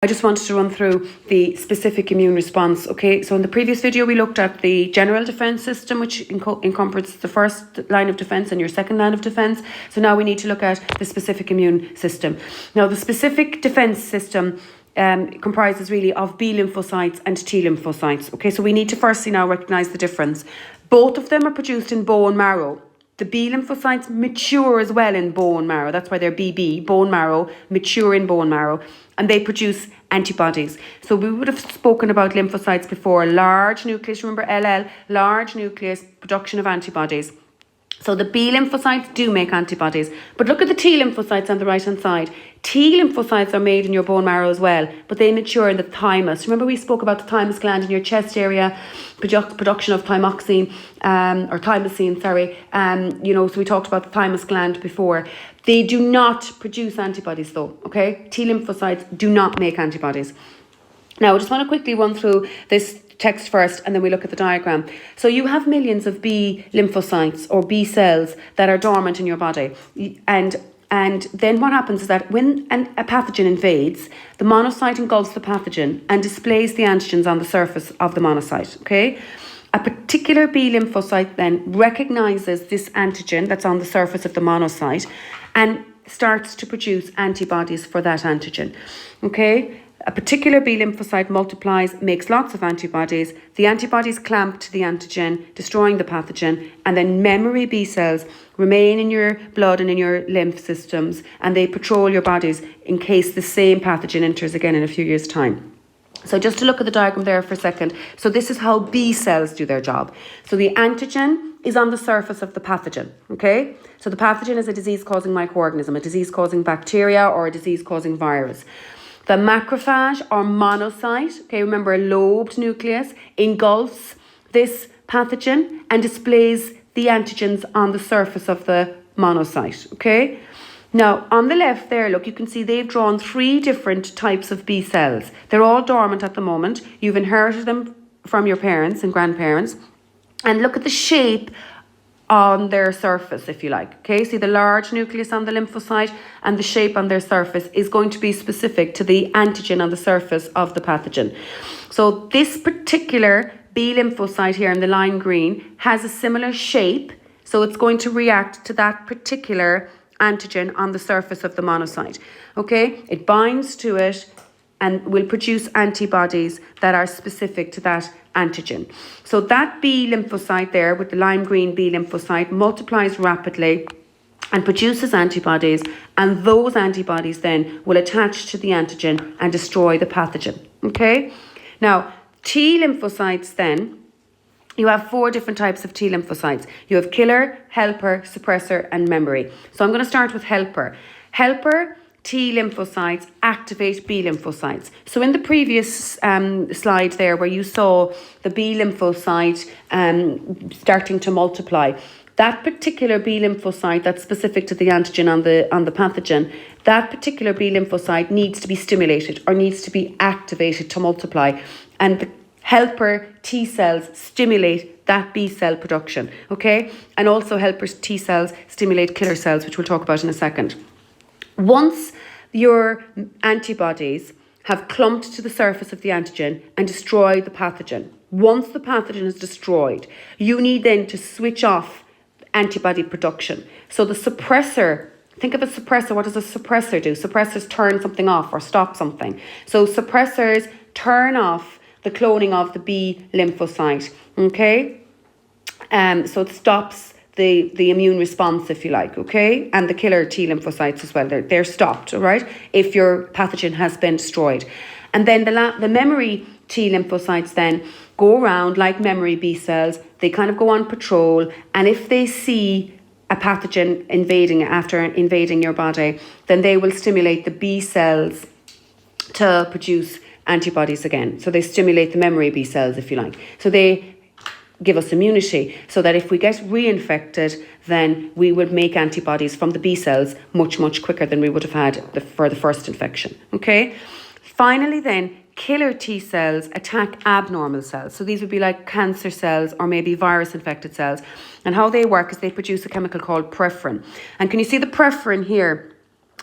I just wanted to run through the specific immune response. Okay, so in the previous video, we looked at the general defense system, which encompasses the first line of defense and your second line of defense. So now we need to look at the specific immune system. Now, the specific defense system comprises really of B lymphocytes and T lymphocytes. Okay, so we need to firstly now recognize the difference. Both of them are produced in bone marrow. The B lymphocytes mature as well in bone marrow. That's why they're BB, bone marrow, mature in bone marrow. And they produce antibodies. So we would have spoken about lymphocytes before. Large nucleus, remember LL, large nucleus, production of antibodies. So the B lymphocytes do make antibodies. But look at the T lymphocytes on the right-hand side. T lymphocytes are made in your bone marrow as well, but they mature in the thymus. Remember we spoke about the thymus gland in your chest area, production of thymoxine, or thymosin, sorry. So we talked about the thymus gland before. They do not produce antibodies though, okay? T lymphocytes do not make antibodies. Now, I just want to quickly run through this text first and then we look at the diagram. So you have millions of B lymphocytes or B cells that are dormant in your body. And then what happens is that when a pathogen invades, the monocyte engulfs the pathogen and displays the antigens on the surface of the monocyte, okay? A particular B lymphocyte then recognizes this antigen that's on the surface of the monocyte and starts to produce antibodies for that antigen, okay? A particular B lymphocyte multiplies, makes lots of antibodies. The antibodies clamp to the antigen, destroying the pathogen, and then memory B cells remain in your blood and in your lymph systems, and they patrol your bodies in case the same pathogen enters again in a few years' time. So just to look at the diagram there for a second. So this is how B cells do their job. So the antigen is on the surface of the pathogen, okay? So the pathogen is a disease-causing microorganism, a disease-causing bacteria, or a disease-causing virus. The macrophage or monocyte, okay, remember a lobed nucleus, engulfs this pathogen and displays the antigens on the surface of the monocyte, okay? Now, on the left there, look, you can see they've drawn 3 different types of B cells. They're all dormant at the moment. You've inherited them from your parents and grandparents. And look at the shape on their surface, if you like. Okay, see the large nucleus on the lymphocyte and the shape on their surface is going to be specific to the antigen on the surface of the pathogen. So this particular B lymphocyte here in the lime green has a similar shape, so it's going to react to that particular antigen on the surface of the monocyte. Okay, it binds to it and will produce antibodies that are specific to that antigen. So that B lymphocyte there with the lime green B lymphocyte multiplies rapidly and produces antibodies, and those antibodies then will attach to the antigen and destroy the pathogen. Okay? Now, T lymphocytes then, you have 4 different types of T lymphocytes. You have killer, helper, suppressor, and memory. So I'm going to start with helper. Helper T lymphocytes activate B lymphocytes. So in the previous slide there where you saw the B lymphocyte starting to multiply, that particular B lymphocyte that's specific to the antigen on the pathogen, that particular B lymphocyte needs to be stimulated or needs to be activated to multiply. And the helper T cells stimulate that B cell production, okay? And also helper T cells stimulate killer cells, which we'll talk about in a second. Once your antibodies have clumped to the surface of the antigen and destroy the pathogen, once the pathogen is destroyed, you need then to switch off antibody production. So the suppressor, think of a suppressor. What does a suppressor do? Suppressors turn something off or stop something. So suppressors turn off the cloning of the B lymphocyte, okay? So it stops the immune response, if you like, okay? And the killer T lymphocytes as well, they're stopped, all right? If your pathogen has been destroyed. And then the memory T lymphocytes then go around like memory B cells. They kind of go on patrol. And if they see a pathogen after invading your body, then they will stimulate the B cells to produce antibodies again. So they stimulate the memory B cells, if you like. So they give us immunity so that if we get reinfected, then we would make antibodies from the B cells much, much quicker than we would have had for the first infection. Okay. Finally, then, killer T cells attack abnormal cells. So these would be like cancer cells or maybe virus-infected cells. And how they work is they produce a chemical called perforin. And can you see the perforin here?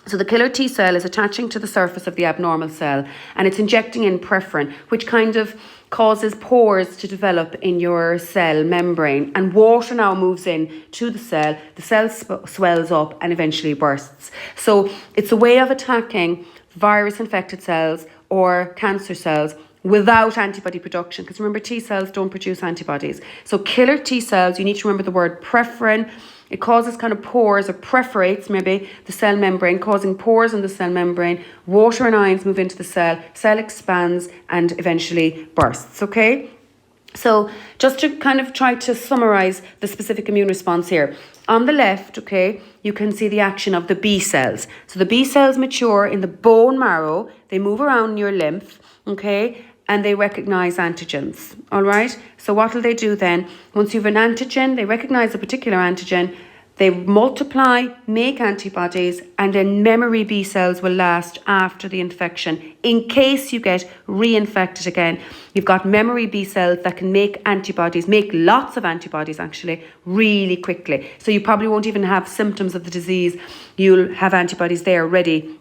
So the killer T cell is attaching to the surface of the abnormal cell, and it's injecting in perforin, which kind of causes pores to develop in your cell membrane, and water now moves in to the cell swells up and eventually bursts. So it's a way of attacking virus infected cells or cancer cells without antibody production, because remember, T cells don't produce antibodies. So killer T cells, you need to remember the word perforin. It causes kind of pores, or perforates maybe the cell membrane, causing pores in the cell membrane. Water and ions move into the cell expands and eventually bursts, okay? So just to kind of try to summarize the specific immune response here. On the left, okay, you can see the action of the B cells. So the B cells mature in the bone marrow. They move around in your lymph, okay, and they recognize antigens, all right? So what will they do then? Once you have an antigen, they recognize a particular antigen, they multiply, make antibodies, and then memory B cells will last after the infection. In case you get reinfected again, you've got memory B cells that can make antibodies, make lots of antibodies actually, really quickly. So you probably won't even have symptoms of the disease. You'll have antibodies there ready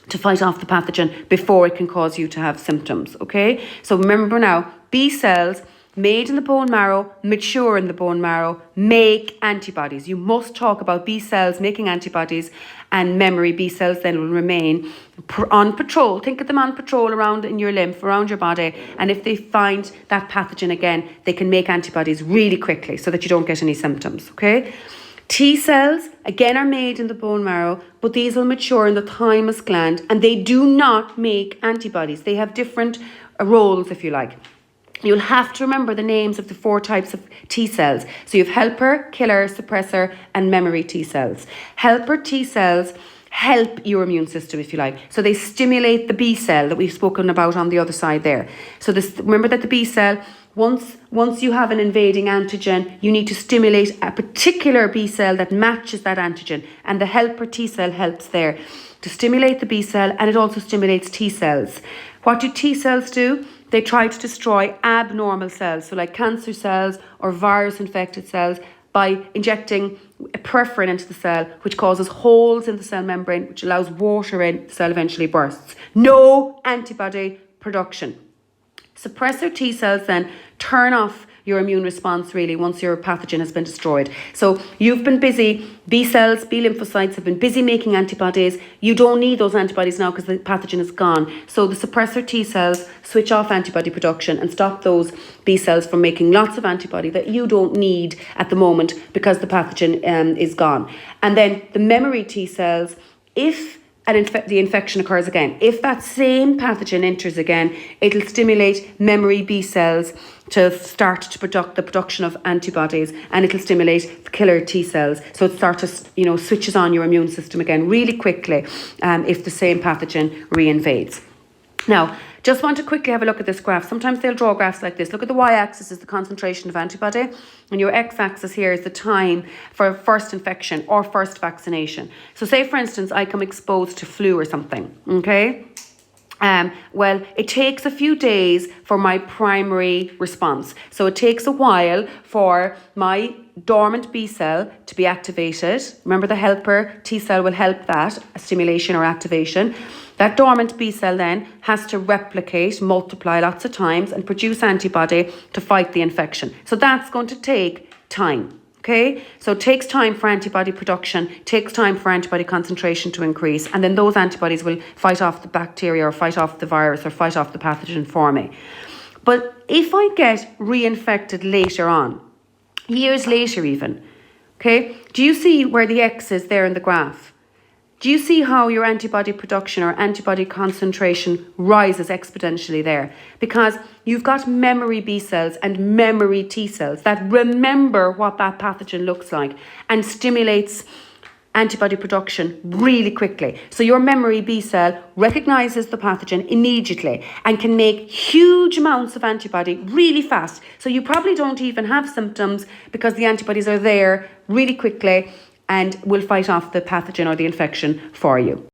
to fight off the pathogen before it can cause you to have symptoms, okay? So remember now, B cells made in the bone marrow, mature in the bone marrow, make antibodies. You must talk about B cells making antibodies, and memory B cells then will remain on patrol. Think of them on patrol around in your lymph, around your body, and if they find that pathogen again, they can make antibodies really quickly so that you don't get any symptoms, okay? T cells, again, are made in the bone marrow, but these will mature in the thymus gland, and they do not make antibodies. They have different roles, if you like. You'll have to remember the names of the 4 types of T cells. So you have helper, killer, suppressor, and memory T cells. Helper T cells help your immune system, if you like. So they stimulate the B cell that we've spoken about on the other side there. So remember that the B cell, once you have an invading antigen, you need to stimulate a particular B cell that matches that antigen. And the helper T cell helps there to stimulate the B cell, and it also stimulates T cells. What do T cells do? They try to destroy abnormal cells, so like cancer cells or virus-infected cells, by injecting a perforin into the cell, which causes holes in the cell membrane, which allows water in, the cell eventually bursts. No antibody production. Suppressor T cells then turn off your immune response really once your pathogen has been destroyed. So you've been busy, B cells, B lymphocytes have been busy making antibodies. You don't need those antibodies now because the pathogen is gone. So the suppressor T cells switch off antibody production and stop those B cells from making lots of antibody that you don't need at the moment because the pathogen is gone. And then the memory T cells, if the infection occurs again, if that same pathogen enters again, it'll stimulate memory B cells to start to the production of antibodies, and it'll stimulate the killer T cells. So it starts to, switches on your immune system again really quickly if the same pathogen reinvades. Now, just want to quickly have a look at this graph. Sometimes they'll draw graphs like this. Look at the y-axis is the concentration of antibody, and your x-axis here is the time for first infection or first vaccination. So say, for instance, I come exposed to flu or something, okay? Well, it takes a few days for my primary response. So it takes a while for my dormant B cell to be activated. Remember, the helper T cell will help that stimulation or activation. That dormant B cell then has to replicate, multiply lots of times and produce antibody to fight the infection. So that's going to take time. Okay, so it takes time for antibody production, takes time for antibody concentration to increase, and then those antibodies will fight off the bacteria or fight off the virus or fight off the pathogen for me. But if I get reinfected later on, years later even, okay, do you see where the X is there in the graph? Do you see how your antibody production or antibody concentration rises exponentially there? Because you've got memory B cells and memory T cells that remember what that pathogen looks like and stimulates antibody production really quickly. So your memory B cell recognizes the pathogen immediately and can make huge amounts of antibody really fast. So you probably don't even have symptoms because the antibodies are there really quickly and will fight off the pathogen or the infection for you.